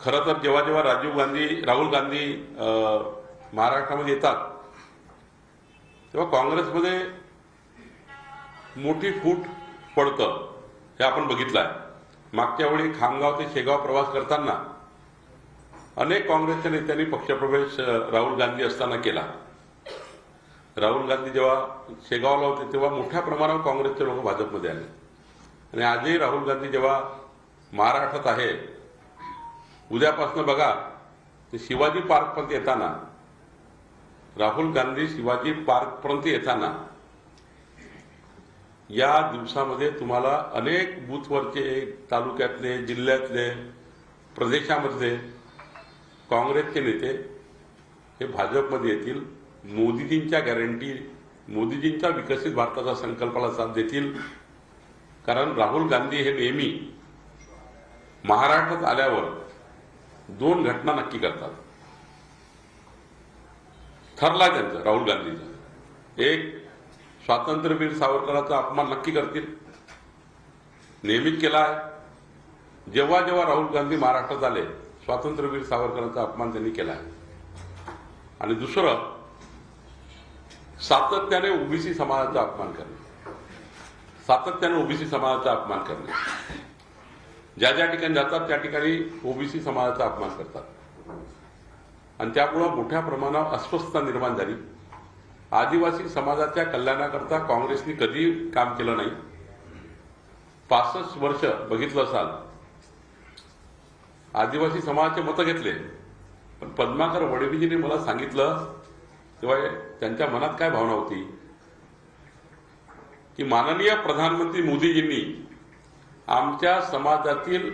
खरं तर जेव्हा जेव्हा राहुल गांधी महाराष्ट्रामध्ये येतात तेव्हा काँग्रेसमध्ये मोठी फूट पडतं हे आपण बघितलं आहे। मागच्या वेळी खामगाव ते शेगाव प्रवास करताना अनेक काँग्रेसच्या नेत्यांनी पक्षप्रवेश राहुल गांधी असताना केला। राहुल गांधी जेव्हा शेगावला होते तेव्हा मोठ्या प्रमाणावर काँग्रेसचे लोक भाजपमध्ये आले आणि आजही राहुल गांधी जेव्हा महाराष्ट्रात आहे, उद्यापासून बघा ते शिवाजी पार्कपर्यंत येताना, राहुल गांधी शिवाजी पार्कपर्यंत येताना या दिवसामध्ये तुम्हाला अनेक बूथवरचे, तालुक्यातले, जिल्ह्यातले, प्रदेशामधले काँग्रेसचे नेते हे भाजपमध्ये येतील, मोदीजींच्या गॅरंटी, मोदीजींच्या विकसित भारताचा संकल्पाला साथ देतील। कारण राहुल गांधी हे नेहमी महाराष्ट्रात आल्यावर दोन घटना नक्की करतात। ठरला त्यांचं राहुल गांधीचं, एक स्वातंत्र्यवीर सावरकरांचा अपमान नक्की करतील, नेहमीच केला आहे। जेव्हा जेव्हा राहुल गांधी महाराष्ट्रात आले स्वातंत्र्यवीर सावरकरांचा अपमान त्यांनी केला आहे। आणि दुसरं सातत्याने ओबीसी समाजाचा अपमान करणे, सातत्याने ओबीसी समाजाचा अपमान करणे, ज्या ज्या ठिकाणी जातात त्या ठिकाणी ओबीसी समाजाचा अपमान करतात आणि त्यामुळे मोठ्या प्रमाणावर अस्वस्थता निर्माण झाली। आदिवासी समाजाच्या कल्याणाकरता काँग्रेसने कधी काम केलं नाही। 65 वर्ष बघितलं असाल आदिवासी समाजाचे मतं घेतले, पण पद्माकर वडवीजींनी मला सांगितलं तेव्हा त्यांच्या मनात काय भावना होती की माननीय प्रधानमंत्री मोदीजींनी आमच्या समाजातील